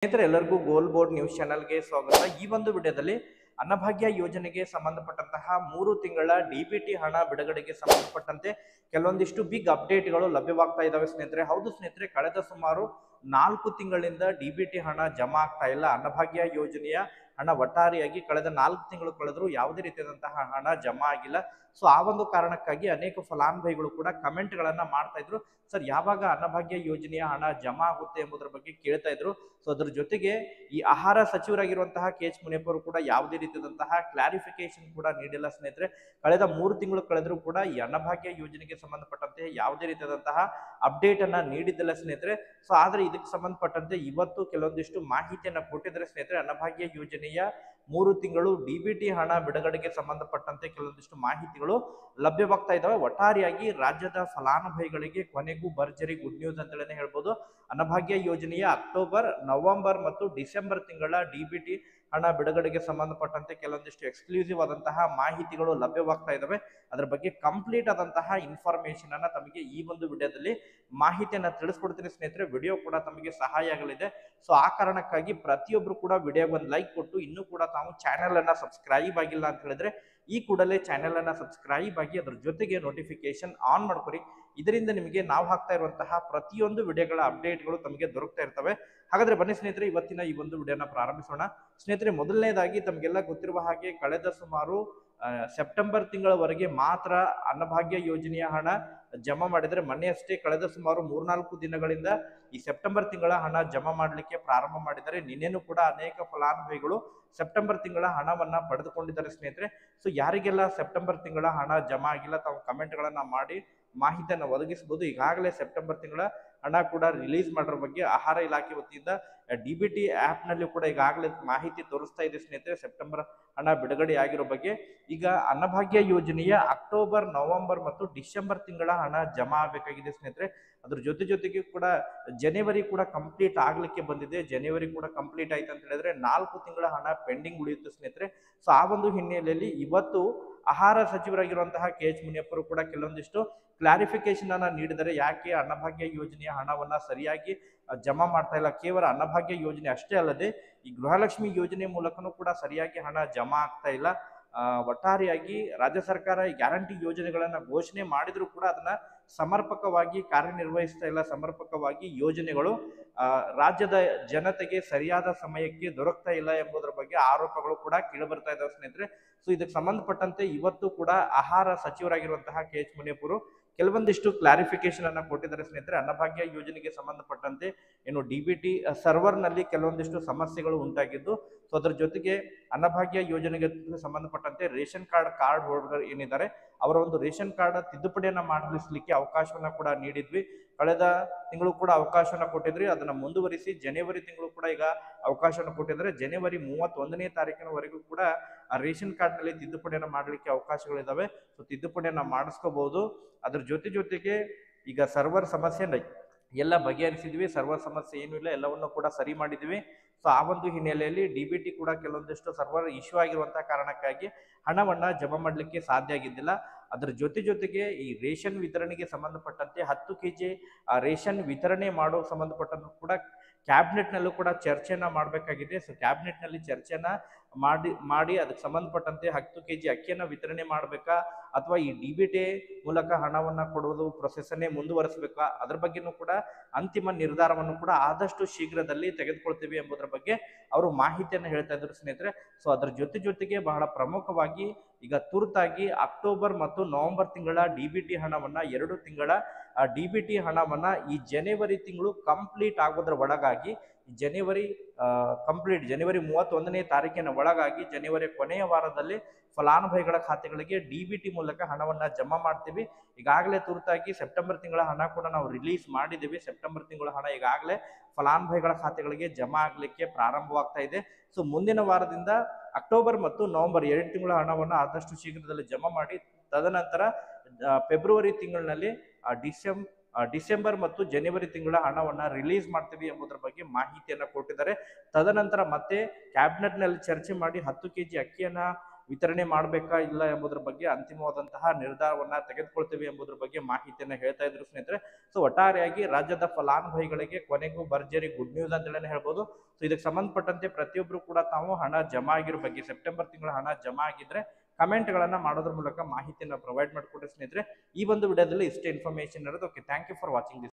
ಸ್ನೇಹಿತರೆ ಎಲ್ಲರಿಗೂ ಗೋಲ್ board news ಚಾನೆಲ್ಗೆ ಸ್ವಾಗತ. ಈ ಒಂದು ವಿಡಿಯೋದಲ್ಲಿ ಅನ್ನಭಾಗ್ಯ ಯೋಜನೆಗೆ ಸಂಬಂಧಪಟ್ಟಂತಹ 3 ತಿಂಗಳ ಡಿಬಿಟಿ ಹಣ ಬಿಡುಗಡೆಗೆ ಸಂಬಂಧಪಟ್ಟಂತೆ ಕೆಲವೊಂದಿಷ್ಟು ಬಿಗ್ ಅಪ್ಡೇಟ್ಗಳು ಲಭ್ಯವಾಗ್ತಾ ಇದಾವೆ ಸ್ನೇಹಿತರೆ. ಹೌದು ಸ್ನೇಹಿತರೆ, ಕಳೆದ ಸುಮಾರು 4 ತಿಂಗಳಿಂದ ಡಿಬಿಟಿ ಹಣ ಜಮಾ ಆಗ್ತಾ ಇಲ್ಲ. ಅನ್ನಭಾಗ್ಯ ಯೋಜನೆಯ ಹಣ ಒಟ್ಟಾರೆಯಾಗಿ ಕಳೆದ 4 ತಿಂಗಳು ಕಳೆದರೂ ಯಾವುದೇ ರೀತಿಯಾದಂತಹ ಹಣ ಜಮಾ ಆಗಿಲ್ಲ. ಸೊ ಆ ಒಂದು ಕಾರಣಕ್ಕಾಗಿ ಅನೇಕ ಫಲಾನುಭವಿಗಳು ಕೂಡ ಕಮೆಂಟ್ ಗಳನ್ನ ಮಾಡ್ತಾ ಇದ್ರು, ಸರ್ ಯಾವಾಗ ಅನ್ನಭಾಗ್ಯ ಯೋಜನೆಯ ಹಣ ಜಮಾ ಆಗುತ್ತೆ ಎಂಬುದರ ಬಗ್ಗೆ ಕೇಳ್ತಾ ಇದ್ರು. ಸೊ ಅದ್ರ ಜೊತೆಗೆ ಈ ಆಹಾರ ಸಚಿವರಾಗಿರುವಂತಹ ಕೆ.ಎಚ್. ಮುನಿಯಪ್ಪ ಅವರು ಕೂಡ ಯಾವುದೇ ರೀತಿಯಾದಂತಹ ಕ್ಲಾರಿಫಿಕೇಶನ್ ಕೂಡ ನೀಡಿಲ್ಲ ಸ್ನೇಹಿತರೆ. ಕಳೆದ 3 ತಿಂಗಳು ಕಳೆದರೂ ಕೂಡ ಈ ಅನ್ನಭಾಗ್ಯ ಯೋಜನೆಗೆ ಸಂಬಂಧಪಟ್ಟಂತೆ ಯಾವುದೇ ರೀತಿಯಾದಂತಹ ಅಪ್ಡೇಟ್ ಅನ್ನ ನೀಡಿದ್ದಿಲ್ಲ ಸ್ನೇಹಿತರೆ. ಸೊ ಆದ್ರೆ ಇದಕ್ಕೆ ಸಂಬಂಧಪಟ್ಟಂತೆ ಇವತ್ತು ಕೆಲವೊಂದಿಷ್ಟು ಮಾಹಿತಿಯನ್ನ ಕೊಟ್ಟಿದ್ದಾರೆ ಸ್ನೇಹಿತರೆ. ಅನ್ನಭಾಗ್ಯ ಯೋಜನೆಯ 3 ತಿಂಗಳು ಡಿಬಿಟಿ ಹಣ ಬಿಡುಗಡೆಗೆ ಸಂಬಂಧಪಟ್ಟಂತೆ ಕೆಲವೊಂದಿಷ್ಟು ಮಾಹಿತಿಗಳು ಲಭ್ಯವಾಗ್ತಾ ಇದಾವೆ. ಒಟ್ಟಾರೆಯಾಗಿ ರಾಜ್ಯದ ಫಲಾನುಭವಿಗಳಿಗೆ ಕೊನೆಗೂ ಭರ್ಜರಿ ಗುಡ್ ನ್ಯೂಸ್ ಅಂತೇಳಿ ಹೇಳ್ಬೋದು. ಅನ್ನಭಾಗ್ಯ ಯೋಜನೆಯ ಅಕ್ಟೋಬರ್, ನವೆಂಬರ್ ಮತ್ತು ಡಿಸೆಂಬರ್ ತಿಂಗಳ ಡಿಬಿಟಿ ಹಣ ಬಿಡುಗಡೆಗೆ ಸಂಬಂಧಪಟ್ಟಂತೆ ಕೆಲವೊಂದಿಷ್ಟು ಎಕ್ಸ್ಕ್ಲೂಸಿವ್ ಆದಂತಹ ಮಾಹಿತಿಗಳು ಲಭ್ಯವಾಗ್ತಾ ಇದಾವೆ. ಅದರ ಬಗ್ಗೆ ಕಂಪ್ಲೀಟ್ ಆದಂತಹ ಇನ್ಫಾರ್ಮೇಶನ್ ಅನ್ನ ತಮಗೆ ಈ ಒಂದು ವಿಡಿಯೋದಲ್ಲಿ ಮಾಹಿತಿಯನ್ನ ತಿಳಿಸ್ಕೊಡ್ತೀನಿ ಸ್ನೇಹಿತರೆ. ವಿಡಿಯೋ ಕೂಡ ತಮಗೆ ಸಹಾಯ ಆಗಲಿದೆ. ಸೊ ಆ ಕಾರಣಕ್ಕಾಗಿ ಪ್ರತಿಯೊಬ್ರು ಕೂಡ ವಿಡಿಯೋಗೆ ಒಂದು ಲೈಕ್ ಕೊಟ್ಟು ಇನ್ನೂ ಕೂಡ ತಾವು ಚಾನೆಲ್ ಅನ್ನ ಸಬ್ಸ್ಕ್ರೈಬ್ ಆಗಿಲ್ಲ ಅಂತ ಹೇಳಿದ್ರೆ ಈ ಕೂಡಲೇ ಚಾನೆಲ್ ಅನ್ನ ಸಬ್ಸ್ಕ್ರೈಬ್ ಆಗಿ ಅದರ ಜೊತೆಗೆ ನೋಟಿಫಿಕೇಶನ್ ಆನ್ ಮಾಡ್ಕೊರಿ. ಇದರಿಂದ ನಿಮಗೆ ನಾವು ಹಾಕ್ತಾ ಇರುವಂತಹ ಪ್ರತಿಯೊಂದು ವಿಡಿಯೋಗಳ ಅಪ್ಡೇಟ್ಗಳು ತಮಗೆ ದೊರಕ್ತಾ ಇರ್ತವೆ. ಹಾಗಾದ್ರೆ ಬನ್ನಿ ಸ್ನೇಹಿತರೆ, ಇವತ್ತಿನ ಈ ಒಂದು ವಿಡಿಯೋನ ಪ್ರಾರಂಭಿಸೋಣ. ಸ್ನೇಹಿತರೆ, ಮೊದಲನೇದಾಗಿ ತಮಗೆಲ್ಲ ಗೊತ್ತಿರುವ ಹಾಗೆ ಕಳೆದ ಸುಮಾರು ಸೆಪ್ಟೆಂಬರ್ ತಿಂಗಳವರೆಗೆ ಮಾತ್ರ ಅನ್ನಭಾಗ್ಯ ಯೋಜನೆಯ ಹಣ ಜಮಾ ಮಾಡಿದರೆ, ಮೊನ್ನೆ ಅಷ್ಟೇ ಕಳೆದ ಸುಮಾರು 3-4 ದಿನಗಳಿಂದ ಈ ಸೆಪ್ಟೆಂಬರ್ ತಿಂಗಳ ಹಣ ಜಮಾ ಮಾಡಲಿಕ್ಕೆ ಪ್ರಾರಂಭ ಮಾಡಿದ್ದಾರೆ. ನಿನ್ನೆನೂ ಕೂಡ ಅನೇಕ ಫಲಾನುಭವಿಗಳು ಸೆಪ್ಟೆಂಬರ್ ತಿಂಗಳ ಹಣವನ್ನ ಪಡೆದುಕೊಂಡಿದ್ದಾರೆ ಸ್ನೇಹಿತರೆ. ಸೊ ಯಾರಿಗೆಲ್ಲ ಸೆಪ್ಟೆಂಬರ್ ತಿಂಗಳ ಹಣ ಜಮಾ ಆಗಿಲ್ಲ ತಾವು ಕಮೆಂಟ್ ಗಳನ್ನ ಮಾಡಿ ಮಾಹಿತಿಯನ್ನು ಒದಗಿಸಬಹುದು. ಈಗಾಗಲೇ ಸೆಪ್ಟೆಂಬರ್ ತಿಂಗಳ ಹಣ ಕೂಡ ರಿಲೀಸ್ ಮಾಡೋದ್ರ ಬಗ್ಗೆ ಆಹಾರ ಇಲಾಖೆ ವತಿಯಿಂದ ಡಿಬಿಟಿ ಆಪ್ ನಲ್ಲಿ ಕೂಡ ಈಗಾಗಲೇ ಮಾಹಿತಿ ತೋರಿಸ್ತಾ ಇದೆ ಸ್ನೇಹಿತರೆ. ಸೆಪ್ಟೆಂಬರ್ ಹಣ ಬಿಡುಗಡೆ ಆಗಿರೋ ಬಗ್ಗೆ ಈಗ ಅನ್ನಭಾಗ್ಯ ಯೋಜನೆಯ ಅಕ್ಟೋಬರ್, ನವೆಂಬರ್ ಮತ್ತು ಡಿಸೆಂಬರ್ ತಿಂಗಳ ಹಣ ಜಮಾ ಆಗಬೇಕಾಗಿದೆ ಸ್ನೇಹಿತರೆ. ಅದ್ರ ಜೊತೆಗೆ ಕೂಡ ಜನವರಿ ಕೂಡ ಕಂಪ್ಲೀಟ್ ಆಗ್ಲಿಕ್ಕೆ ಬಂದಿದೆ. ಜನವರಿ ಕೂಡ ಕಂಪ್ಲೀಟ್ ಆಯ್ತು ಅಂತ ಹೇಳಿದ್ರೆ 4 ತಿಂಗಳ ಹಣ ಪೆಂಡಿಂಗ್ ಉಳಿಯುತ್ತೆ ಸ್ನೇಹಿತರೆ. ಸೊ ಆ ಒಂದು ಹಿನ್ನೆಲೆಯಲ್ಲಿ ಇವತ್ತು ಆಹಾರ ಸಚಿವರಾಗಿರುವಂತಹ ಕೆ.ಎಚ್. ಮುನಿಯಪ್ಪರು ಕೂಡ ಕೆಲವೊಂದಿಷ್ಟು ಕ್ಲಾರಿಫಿಕೇಶನ್ ಅನ್ನ ನೀಡಿದರೆ, ಯಾಕೆ ಅನ್ನಭಾಗ್ಯ ಯೋಜನೆಯ ಹಣವನ್ನ ಸರಿಯಾಗಿ ಜಮಾ ಮಾಡ್ತಾ ಇಲ್ಲ. ಕೇವಲ ಅನ್ನಭಾಗ್ಯ ಯೋಜನೆ ಅಷ್ಟೇ ಅಲ್ಲದೆ ಈ ಗೃಹಲಕ್ಷ್ಮಿ ಯೋಜನೆ ಮೂಲಕನೂ ಕೂಡ ಸರಿಯಾಗಿ ಹಣ ಜಮಾ ಆಗ್ತಾ ಇಲ್ಲ. ಒಟ್ಟಾರೆಯಾಗಿ ರಾಜ್ಯ ಸರ್ಕಾರ ಈ ಗ್ಯಾರಂಟಿ ಯೋಜನೆಗಳನ್ನ ಘೋಷಣೆ ಮಾಡಿದ್ರು ಕೂಡ ಅದನ್ನ ಸಮರ್ಪಕವಾಗಿ ಕಾರ್ಯನಿರ್ವಹಿಸ್ತಾ ಇಲ್ಲ. ಸಮರ್ಪಕವಾಗಿ ಯೋಜನೆಗಳು ರಾಜ್ಯದ ಜನತೆಗೆ ಸರಿಯಾದ ಸಮಯಕ್ಕೆ ದೊರಕ್ತಾ ಇಲ್ಲ ಎಂಬುದರ ಬಗ್ಗೆ ಆರೋಪಗಳು ಕೂಡ ಕೇಳಿಬರ್ತಾ ಇದಾವೆ ಸ್ನೇಹಿತರೆ. ಸೊ ಇದಕ್ಕೆ ಸಂಬಂಧಪಟ್ಟಂತೆ ಇವತ್ತು ಕೂಡ ಆಹಾರ ಸಚಿವರಾಗಿರುವಂತಹ ಕೆ.ಎಚ್. ಮುನಿಯಪ್ಪರು ಕೆಲವೊಂದಿಷ್ಟು ಕ್ಲಾರಿಫಿಕೇಶನ್ ಅನ್ನ ಕೊಟ್ಟಿದ್ದಾರೆ ಸ್ನೇಹಿತರೆ. ಅನ್ನಭಾಗ್ಯ ಯೋಜನೆಗೆ ಸಂಬಂಧಪಟ್ಟಂತೆ ಏನು ಡಿಬಿಟಿ ಸರ್ವರ್ ನಲ್ಲಿ ಕೆಲವೊಂದಿಷ್ಟು ಸಮಸ್ಯೆಗಳು ಉಂಟಾಗಿದ್ದು, ಸೊ ಅದರ ಜೊತೆಗೆ ಅನ್ನಭಾಗ್ಯ ಯೋಜನೆಗೆ ಸಂಬಂಧಪಟ್ಟಂತೆ ರೇಷನ್ ಕಾರ್ಡ್ ಹೋಲ್ಡರ್ ಏನಿದ್ದಾರೆ ಅವರ ಒಂದು ರೇಷನ್ ಕಾರ್ಡ್ ತಿದ್ದುಪಡಿಯನ್ನ ಮಾಡಲಿಕ್ಕೆ ಅವಕಾಶವನ್ನ ಕೂಡ ನೀಡಿದ್ವಿ. ಕಳೆದ ತಿಂಗಳು ಕೂಡ ಅವಕಾಶವನ್ನ ಕೊಟ್ಟಿದ್ರಿ, ಅದನ್ನ ಮುಂದುವರಿಸಿ ಜನವರಿ ತಿಂಗಳು ಕೂಡ ಈಗ ಅವಕಾಶವನ್ನು ಕೊಟ್ಟಿದ್ದಾರೆ. ಜನವರಿ 31ನೇ ತಾರೀಕಿನವರೆಗೂ ಕೂಡ ಆ ರೇಷನ್ ಕಾರ್ಡ್ ನಲ್ಲಿ ತಿದ್ದುಪಡಿಯನ್ನ ಮಾಡಲಿಕ್ಕೆ ಅವಕಾಶಗಳಿದಾವೆ. ಸೊ ತಿದ್ದುಪಡಿಯನ್ನ ಮಾಡಿಸ್ಕೋಬಹುದು. ಅದ್ರ ಜೊತೆಗೆ ಈಗ ಸರ್ವರ್ ಸಮಸ್ಯೆ ಎಲ್ಲ ಬಗೆಹರಿಸಿದ್ವಿ. ಸರ್ವರ್ ಸಮಸ್ಯೆ ಏನೂ ಇಲ್ಲ, ಎಲ್ಲವನ್ನು ಕೂಡ ಸರಿ ಮಾಡಿದ್ವಿ. ಸೊ ಆ ಒಂದು ಹಿನ್ನೆಲೆಯಲ್ಲಿ ಡಿಬಿಟಿ ಕೂಡ ಕೆಲವೊಂದಿಷ್ಟು ಸರ್ವರ್ ಇಶ್ಯೂ ಆಗಿರುವಂತಹ ಕಾರಣಕ್ಕಾಗಿ ಹಣವನ್ನ ಜಮಾ ಮಾಡಲಿಕ್ಕೆ ಸಾಧ್ಯ ಆಗಿದ್ದಿಲ್ಲ. ಅದರ ಜೊತೆಗೆ ಈ ರೇಷನ್ ವಿತರಣೆಗೆ ಸಂಬಂಧಪಟ್ಟಂತೆ 10 kg ರೇಷನ್ ವಿತರಣೆ ಮಾಡೋ ಸಂಬಂಧಪಟ್ಟಂತ ಕೂಡ ಕ್ಯಾಬಿನೆಟ್ ನಲ್ಲೂ ಕೂಡ ಚರ್ಚೆಯನ್ನ ಮಾಡಬೇಕಾಗಿದೆ. ಸೊ ಕ್ಯಾಬಿನೆಟ್ ನಲ್ಲಿ ಚರ್ಚೆಯನ್ನ ಮಾಡಿ ಅದಕ್ಕೆ ಸಂಬಂಧಪಟ್ಟಂತೆ 10 kg ಅಕ್ಕಿಯನ್ನ ವಿತರಣೆ ಮಾಡಬೇಕಾ ಅಥವಾ ಈ ಡಿಬಿಟಿ ಮೂಲಕ ಹಣವನ್ನ ಕೊಡುವುದು ಪ್ರೊಸೆಸ್ ಅನ್ನೇ ಮುಂದುವರಿಸಬೇಕಾ, ಅದ್ರ ಬಗ್ಗೆನೂ ಕೂಡ ಅಂತಿಮ ನಿರ್ಧಾರವನ್ನು ಕೂಡ ಆದಷ್ಟು ಶೀಘ್ರದಲ್ಲಿ ತೆಗೆದುಕೊಳ್ತೀವಿ ಎಂಬುದರ ಬಗ್ಗೆ ಅವರು ಮಾಹಿತಿಯನ್ನು ಹೇಳ್ತಾ ಇದ್ರು ಸ್ನೇಹಿತರೆ. ಸೊ ಅದರ ಜೊತೆಗೆ ಬಹಳ ಪ್ರಮುಖವಾಗಿ ಈಗ ತುರ್ತಾಗಿ ಅಕ್ಟೋಬರ್ ಮತ್ತು ನವೆಂಬರ್ ತಿಂಗಳ ಡಿಬಿಟಿ ಹಣವನ್ನ 2 ತಿಂಗಳ ಡಿಬಿಟಿ ಹಣವನ್ನ ಈ ಜನವರಿ ತಿಂಗಳು ಕಂಪ್ಲೀಟ್ ಆಗೋದ್ರ ಒಳಗಾಗಿ ಜನವರಿ 31ನೇ ತಾರೀಕಿನ ಒಳಗಾಗಿ ಜನವರಿ ಕೊನೆಯ ವಾರದಲ್ಲಿ ಫಲಾನುಭವಿಗಳ ಖಾತೆಗಳಿಗೆ ಡಿಬಿಟಿ ಮೂಲಕ ಹಣವನ್ನ ಜಮಾ ಮಾಡ್ತೀವಿ. ಈಗಾಗಲೇ ತುರ್ತಾಗಿ ಸೆಪ್ಟೆಂಬರ್ ತಿಂಗಳ ಹಣ ಕೂಡ ನಾವು ರಿಲೀಸ್ ಮಾಡಿದ್ದೀವಿ. ಸೆಪ್ಟೆಂಬರ್ ತಿಂಗಳ ಹಣ ಈಗಾಗಲೇ ಫಲಾನುಭವಿಗಳ ಖಾತೆಗಳಿಗೆ ಜಮಾ ಆಗ್ಲಿಕ್ಕೆ ಪ್ರಾರಂಭವಾಗ್ತಾ ಇದೆ. ಸೊ ಮುಂದಿನ ವಾರದಿಂದ ಅಕ್ಟೋಬರ್ ಮತ್ತು ನವೆಂಬರ್ 2 ತಿಂಗಳ ಹಣವನ್ನು ಆದಷ್ಟು ಶೀಘ್ರದಲ್ಲಿ ಜಮಾ ಮಾಡಿ ತದನಂತರ ಫೆಬ್ರವರಿ ತಿಂಗಳಿನಲ್ಲಿ ಡಿಸೆಂಬರ್ ಮತ್ತು ಜನವರಿ ತಿಂಗಳ ಹಣವನ್ನ ರಿಲೀಸ್ ಮಾಡ್ತೀವಿ ಎಂಬುದರ ಬಗ್ಗೆ ಮಾಹಿತಿಯನ್ನ ಕೊಟ್ಟಿದ್ದಾರೆ. ತದನಂತರ ಮತ್ತೆ ಕ್ಯಾಬಿನೆಟ್ ನಲ್ಲಿ ಚರ್ಚೆ ಮಾಡಿ 10 kg ಅಕ್ಕಿಯನ್ನ ವಿತರಣೆ ಮಾಡಬೇಕಾ ಇಲ್ಲ ಎಂಬುದರ ಬಗ್ಗೆ ಅಂತಿಮವಾದಂತಹ ನಿರ್ಧಾರವನ್ನ ತೆಗೆದುಕೊಳ್ತೀವಿ ಎಂಬುದರ ಬಗ್ಗೆ ಮಾಹಿತಿಯನ್ನ ಹೇಳ್ತಾ ಇದ್ರು ಸ್ನೇಹಿತರೆ. ಸೊ ಒಟ್ಟಾರೆಯಾಗಿ ರಾಜ್ಯದ ಫಲಾನುಭವಿಗಳಿಗೆ ಕೊನೆಗೂ ಭರ್ಜರಿ ಗುಡ್ ನ್ಯೂಸ್ ಅಂತ ಹೇಳಿ ಹೇಳ್ಬೋದು. ಸೊ ಇದಕ್ಕೆ ಸಂಬಂಧಪಟ್ಟಂತೆ ಪ್ರತಿಯೊಬ್ಬರು ಕೂಡ ತಾವು ಹಣ ಜಮಾ ಆಗಿರೋ ಬಗ್ಗೆ, ಸೆಪ್ಟೆಂಬರ್ ತಿಂಗಳ ಹಣ ಜಮಾ ಆಗಿದ್ರೆ ಕಮೆಂಟ್ಗಳನ್ನ ಮಾಡೋದ್ರ ಮೂಲಕ ಮಾಹಿತಿಯನ್ನು ಪ್ರೊವೈಡ್ ಮಾಡಿಕೊಡ್ರಿ ಸ್ನೇಹಿತರೆ. ಈ ಒಂದು ವಿಡಿಯೋದಲ್ಲಿ ಇಷ್ಟೇ ಇನ್ಫಾರ್ಮೇಶನ್ ಇರೋದು. Okay, thank you for watching this.